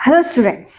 Hello students,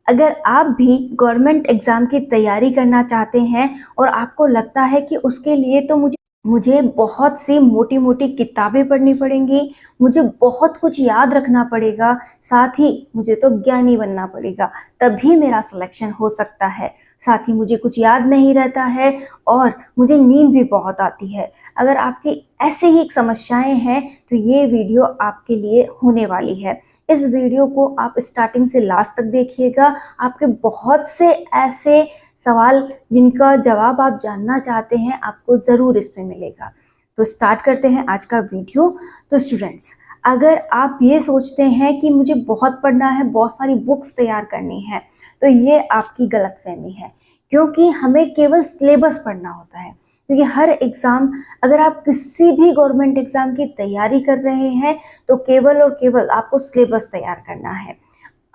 अगर आप भी गवर्नमेंट एग्ज़ाम की तैयारी करना चाहते हैं और आपको लगता है कि उसके लिए तो मुझे मुझे बहुत सी मोटी-मोटी किताबें पढ़नी पड़ेंगी, मुझे बहुत कुछ याद रखना पड़ेगा, साथ ही मुझे तो ज्ञानी बनना पड़ेगा, तभी मेरा सिलेक्शन हो सकता है। साथ ही मुझे कुछ याद नहीं रहता है और मुझे नींद भी बहुत आती है। अगर आपकी ऐसे ही समस्याएं हैं तो ये वीडियो आपके लिए होने वाली है। इस वीडियो को आप स्टार्टिंग से लास्ट तक देखिएगा। आपके बहुत से ऐसे सवाल जिनका जवाब आप जानना चाहते हैं आपको ज़रूर इसमें मिलेगा। तो स्टार्ट करते हैं आज का वीडियो। तो स्टूडेंट्स, अगर आप ये सोचते हैं कि मुझे बहुत पढ़ना है, बहुत सारी बुक्स तैयार करनी है, तो ये आपकी गलतफहमी है, क्योंकि हमें केवल सिलेबस पढ़ना होता है। क्योंकि हर एग्ज़ाम, अगर आप किसी भी गवर्नमेंट एग्ज़ाम की तैयारी कर रहे हैं तो केवल और केवल आपको सिलेबस तैयार करना है।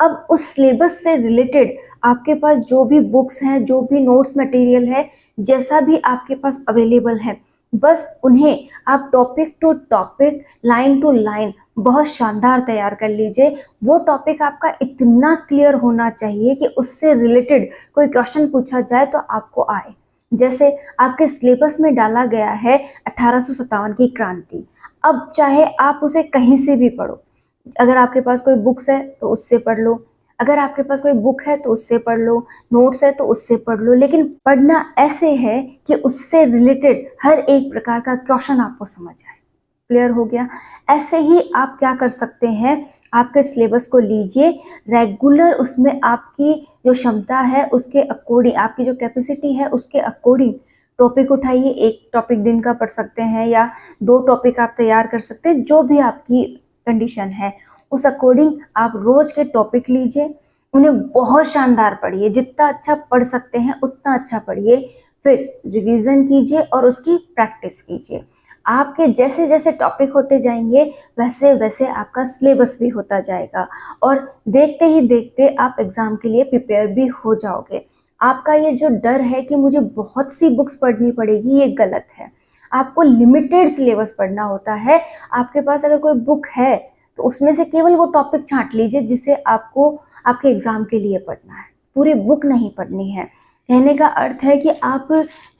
अब उस सिलेबस से रिलेटेड आपके पास जो भी बुक्स हैं, जो भी नोट्स मटेरियल है, जैसा भी आपके पास अवेलेबल है, बस उन्हें आप topic to topic, line to line बहुत शानदार तैयार कर लीजिए। वो टॉपिक आपका इतना क्लियर होना चाहिए कि उससे रिलेटेड कोई क्वेश्चन पूछा जाए तो आपको आए। जैसे आपके सिलेबस में डाला गया है 1857 की क्रांति। अब चाहे आप उसे कहीं से भी पढ़ो, अगर आपके पास कोई बुक्स है तो उससे पढ़ लो, अगर आपके पास कोई बुक है तो उससे पढ़ लो, नोट्स है तो उससे पढ़ लो, लेकिन पढ़ना ऐसे है कि उससे रिलेटेड हर एक प्रकार का क्वेश्चन आपको समझ आए। क्लियर हो गया? ऐसे ही आप क्या कर सकते हैं, आपके सिलेबस को लीजिए, रेगुलर उसमें आपकी जो क्षमता है उसके अकॉर्डिंग, आपकी जो कैपेसिटी है उसके अकॉर्डिंग टॉपिक उठाइए। एक टॉपिक दिन का पढ़ सकते हैं या 2 टॉपिक आप तैयार कर सकते हैं, जो भी आपकी कंडीशन है उस अकॉर्डिंग आप रोज के टॉपिक लीजिए, उन्हें बहुत शानदार पढ़िए, जितना अच्छा पढ़ सकते हैं उतना अच्छा पढ़िए, फिर रिवीजन कीजिए और उसकी प्रैक्टिस कीजिए। आपके जैसे जैसे टॉपिक होते जाएंगे वैसे वैसे आपका सिलेबस भी होता जाएगा और देखते ही देखते आप एग्जाम के लिए प्रिपेयर भी हो जाओगे। आपका ये जो डर है कि मुझे बहुत सी बुक्स पढ़नी पड़ेगी, ये गलत है। आपको लिमिटेड सिलेबस पढ़ना होता है। आपके पास अगर कोई बुक है तो उसमें से केवल वो टॉपिक छांट लीजिए जिसे आपको आपके एग्जाम के लिए पढ़ना है, पूरी बुक नहीं पढ़नी है। कहने का अर्थ है कि आप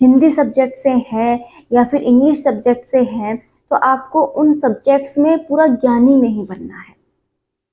हिंदी सब्जेक्ट से हैं या फिर इंग्लिश सब्जेक्ट से हैं तो आपको उन सब्जेक्ट्स में पूरा ज्ञानी नहीं बनना है।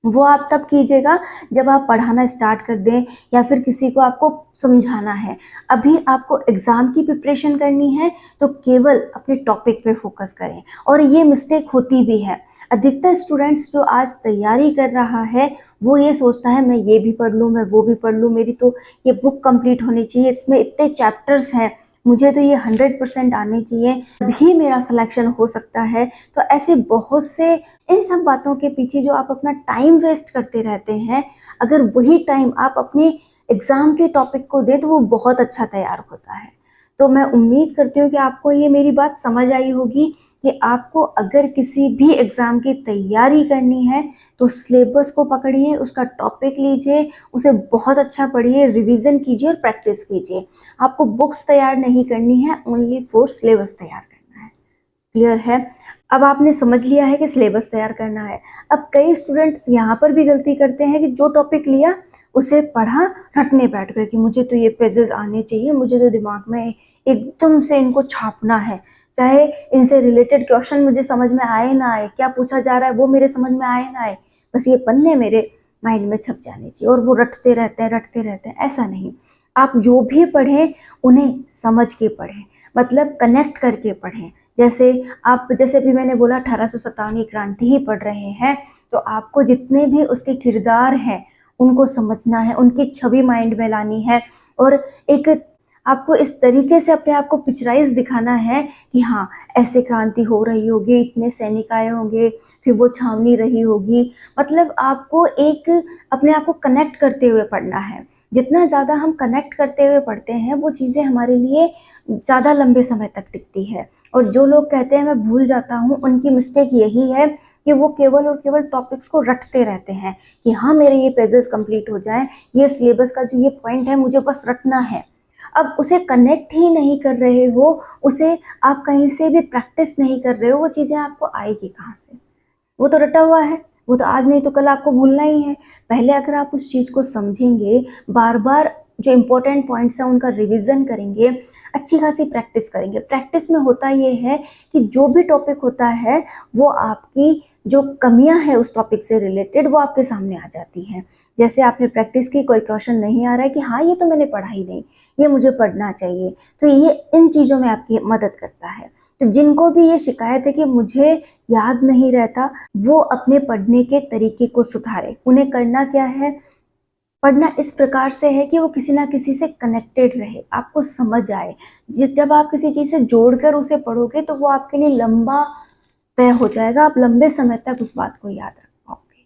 वो आप तब कीजिएगा जब आप पढ़ाना स्टार्ट कर दें या फिर किसी को आपको समझाना है। अभी आपको एग्ज़ाम की प्रिपरेशन करनी है तो केवल अपने टॉपिक पे फोकस करें। और ये मिस्टेक होती भी है। अधिकतर स्टूडेंट्स जो आज तैयारी कर रहा है वो ये सोचता है मैं ये भी पढ़ लूँ, मैं वो भी पढ़ लूँ, मेरी तो ये बुक कंप्लीट होनी चाहिए, इसमें इतने चैप्टर्स हैं, मुझे तो ये 100% आने चाहिए, तभी मेरा सिलेक्शन हो सकता है। तो ऐसे बहुत से, इन सब बातों के पीछे जो आप अपना टाइम वेस्ट करते रहते हैं, अगर वही टाइम आप अपने एग्ज़ाम के टॉपिक को दें तो वो बहुत अच्छा तैयार होता है। तो मैं उम्मीद करती हूँ कि आपको ये मेरी बात समझ आई होगी कि आपको अगर किसी भी एग्ज़ाम की तैयारी करनी है तो सिलेबस को पकड़िए, उसका टॉपिक लीजिए, उसे बहुत अच्छा पढ़िए, रिवीजन कीजिए और प्रैक्टिस कीजिए। आपको बुक्स तैयार नहीं करनी है, ओनली फॉर सिलेबस तैयार करना है। क्लियर है? अब आपने समझ लिया है कि सिलेबस तैयार करना है। अब कई स्टूडेंट्स यहाँ पर भी गलती करते हैं कि जो टॉपिक लिया उसे पढ़ा, रटने बैठ गए कि मुझे तो ये पेजेस आने चाहिए, मुझे तो दिमाग में एकदम से इनको छापना है, चाहे इनसे रिलेटेड क्वेश्चन मुझे समझ में आए ना आए, क्या पूछा जा रहा है वो मेरे समझ में आए ना आए, बस ये पन्ने मेरे माइंड में छप जाने चाहिए, और वो रटते रहते हैं। ऐसा नहीं, आप जो भी पढ़ें उन्हें समझ के पढ़ें, मतलब कनेक्ट करके पढ़ें। जैसे भी मैंने बोला 1857 की क्रांति ही पढ़ रहे हैं तो आपको जितने भी उसके किरदार हैं उनको समझना है, उनकी छवि माइंड में लानी है, और एक आपको इस तरीके से अपने आप को पिक्चराइज दिखाना है कि हाँ ऐसे क्रांति हो रही होगी, इतने सैनिक आए होंगे, फिर वो छावनी रही होगी। मतलब आपको एक अपने आप को कनेक्ट करते हुए पढ़ना है। जितना ज़्यादा हम कनेक्ट करते हुए पढ़ते हैं वो चीज़ें हमारे लिए ज़्यादा लंबे समय तक टिकती है। और जो लोग कहते हैं मैं भूल जाता हूँ, उनकी मिस्टेक यही है कि वो केवल और केवल टॉपिक्स को रटते रहते हैं कि हाँ मेरे ये पेजेस कंप्लीट हो जाएं, ये सिलेबस का जो ये पॉइंट है मुझे बस रटना है। अब उसे कनेक्ट ही नहीं कर रहे हो, उसे आप कहीं से भी प्रैक्टिस नहीं कर रहे हो, वो चीज़ें आपको आएगी कहाँ से? वो तो रटा हुआ है। वो तो आज नहीं तो कल आपको भूलना ही है। पहले अगर आप उस चीज़ को समझेंगे, बार-बार जो इम्पोर्टेंट पॉइंट्स हैं उनका रिवीजन करेंगे, अच्छी खासी प्रैक्टिस करेंगे। प्रैक्टिस में होता ये है कि जो भी टॉपिक होता है वो आपकी जो कमियां हैं उस टॉपिक से रिलेटेड वो आपके सामने आ जाती हैं। जैसे आपने प्रैक्टिस की, कोई क्वेश्चन नहीं आ रहा है कि हाँ ये तो मैंने पढ़ा ही नहीं, ये मुझे पढ़ना चाहिए, तो ये इन चीज़ों में आपकी मदद करता है। तो जिनको भी ये शिकायत है कि मुझे याद नहीं रहता, वो अपने पढ़ने के तरीके को सुधारें। उन्हें करना क्या है, पढ़ना इस प्रकार से है कि वो किसी ना किसी से कनेक्टेड रहे, आपको समझ आए। जब आप किसी चीज़ से जोड़कर उसे पढ़ोगे तो वो आपके लिए लंबा तय हो जाएगा, आप लंबे समय तक उस बात को याद रख पाओगे।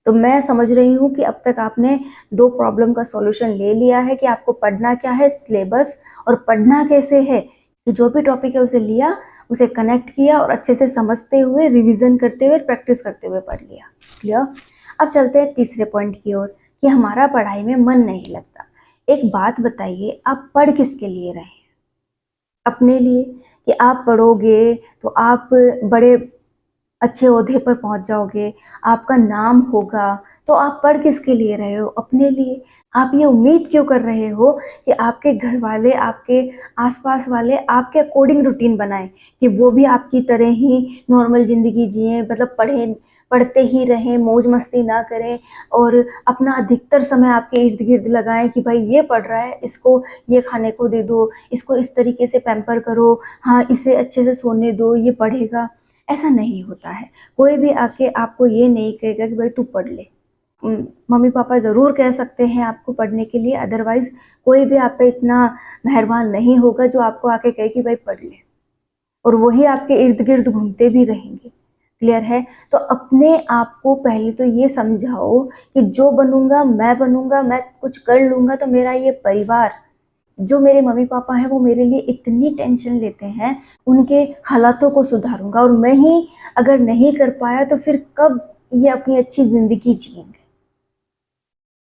तो मैं समझ रही हूँ कि अब तक आपने 2 प्रॉब्लम का सॉल्यूशन ले लिया है कि आपको पढ़ना क्या है, सिलेबस, और पढ़ना कैसे है कि जो भी टॉपिक है उसे लिया, उसे कनेक्ट किया और अच्छे से समझते हुए, रिवीजन करते हुए, प्रैक्टिस करते हुए पढ़ लिया। क्लियर? अब चलते हैं तीसरे पॉइंट की ओर कि हमारा पढ़ाई में मन नहीं लगता। एक बात बताइए, आप पढ़ किसके लिए रहे हैं? अपने लिए, कि आप पढ़ोगे तो आप बड़े अच्छे ओहदे पर पहुंच जाओगे, आपका नाम होगा, तो आप पढ़ किसके लिए रहे हो? अपने लिए। आप ये उम्मीद क्यों कर रहे हो कि आपके घर वाले, आपके आसपास वाले आपके अकॉर्डिंग रूटीन बनाएं, कि वो भी आपकी तरह ही नॉर्मल ज़िंदगी जिएं, मतलब पढ़ते ही रहें, मौज मस्ती ना करें और अपना अधिकतर समय आपके इर्द गिर्द लगाएं कि भाई ये पढ़ रहा है, इसको ये खाने को दे दो, इसको इस तरीके से पैम्पर करो, हाँ इसे अच्छे से सोने दो, ये पढ़ेगा। ऐसा नहीं होता है। कोई भी आके आपको ये नहीं कहेगा कि भाई तू पढ़ ले। मम्मी पापा ज़रूर कह सकते हैं आपको पढ़ने के लिए, अदरवाइज़ कोई भी आप पे इतना मेहरबान नहीं होगा जो आपको आके कहे कि भाई पढ़ ले, और वही आपके इर्द गिर्द घूमते भी रहेंगे। क्लियर है? तो अपने आप को पहले तो ये समझाओ कि जो बनूंगा, मैं कुछ कर लूंगा तो मेरा ये परिवार, जो मेरे मम्मी पापा हैं वो मेरे लिए इतनी टेंशन लेते हैं, उनके हालातों को सुधारूंगा, और मैं ही अगर नहीं कर पाया तो फिर कब ये अपनी अच्छी जिंदगी जिएंगे।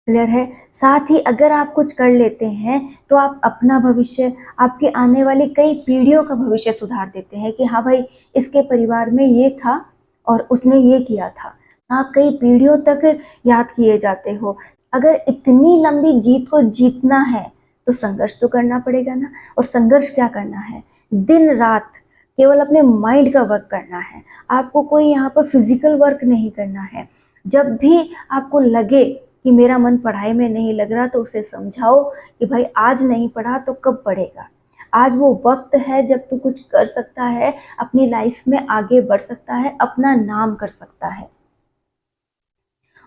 क्लियर है? साथ ही अगर आप कुछ कर लेते हैं तो आप अपना भविष्य, आपके आने वाली कई पीढ़ियों का भविष्य सुधार देते हैं कि हाँ भाई इसके परिवार में ये था और उसने ये किया था। आप कई पीढ़ियों तक याद किए जाते हो। अगर इतनी लंबी जीत को जीतना है तो संघर्ष तो करना पड़ेगा ना। और संघर्ष क्या करना है, दिन रात केवल अपने माइंड का वर्क करना है। आपको कोई यहाँ पर फिजिकल वर्क नहीं करना है। जब भी आपको लगे कि मेरा मन पढ़ाई में नहीं लग रहा तो उसे समझाओ कि भाई आज नहीं पढ़ा तो कब पढ़ेगा। आज वो वक्त है जब तू कुछ कर सकता है, अपनी लाइफ में आगे बढ़ सकता है, अपना नाम कर सकता है।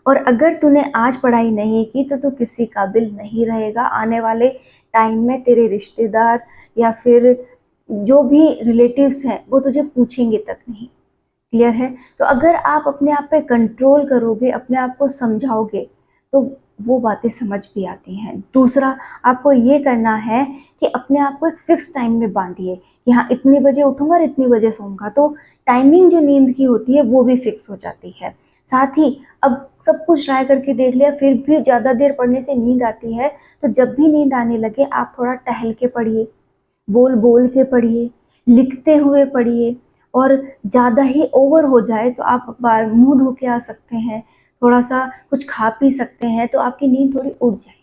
और अगर तूने आज पढ़ाई नहीं की तो तू किसी काबिल नहीं रहेगा। आने वाले टाइम में तेरे रिश्तेदार या फिर जो भी रिलेटिव्स हैं वो तुझे पूछेंगे तक नहीं। क्लियर है? तो अगर आप अपने आप पे कंट्रोल करोगे, अपने आप को समझाओगे, तो वो बातें समझ भी आती हैं। दूसरा, आपको ये करना है कि अपने आप को एक फिक्स टाइम में बांधिए कि हाँ इतने बजे उठूंगा और इतनी बजे सोऊंगा, तो टाइमिंग जो नींद की होती है वो भी फिक्स हो जाती है। साथ ही अब सब कुछ ट्राई करके देख लिया फिर भी ज़्यादा देर पढ़ने से नींद आती है, तो जब भी नींद आने लगे आप थोड़ा टहल के पढ़िए, बोल बोल के पढ़िए, लिखते हुए पढ़िए, और ज़्यादा ही ओवर हो जाए तो आप बार मुंह धो के आ सकते हैं, थोड़ा सा कुछ खा पी सकते हैं, तो आपकी नींद थोड़ी उड़ जाएगी।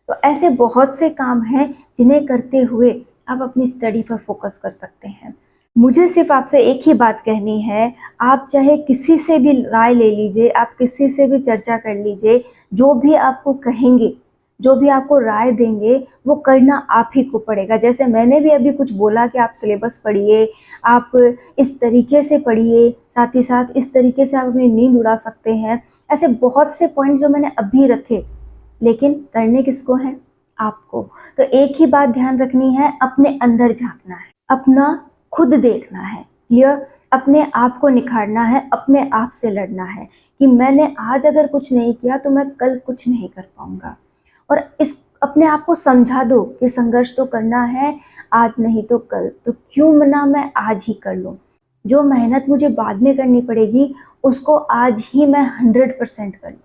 तो ऐसे बहुत से काम हैं जिन्हें करते हुए आप अपनी स्टडी पर फोकस कर सकते हैं। मुझे सिर्फ आपसे एक ही बात कहनी है, आप चाहे किसी से भी राय ले लीजिए, आप किसी से भी चर्चा कर लीजिए, जो भी आपको कहेंगे, जो भी आपको राय देंगे वो करना आप ही को पड़ेगा। जैसे मैंने भी अभी कुछ बोला कि आप सिलेबस पढ़िए, आप इस तरीके से पढ़िए, साथ ही साथ इस तरीके से आप अपनी नींद उड़ा सकते हैं। ऐसे बहुत से पॉइंट जो मैंने अभी रखे, लेकिन करने किसको है? आपको। तो एक ही बात ध्यान रखनी है, अपने अंदर झांकना है, अपना खुद देखना है। क्लियर? अपने आप को निखारना है, अपने आप से लड़ना है कि मैंने आज अगर कुछ नहीं किया तो मैं कल कुछ नहीं कर पाऊंगा। और इस अपने आप को समझा दो कि संघर्ष तो करना है, आज नहीं तो कल, तो क्यों ना मैं आज ही कर लूं। जो मेहनत मुझे बाद में करनी पड़ेगी उसको आज ही मैं 100% कर लूं।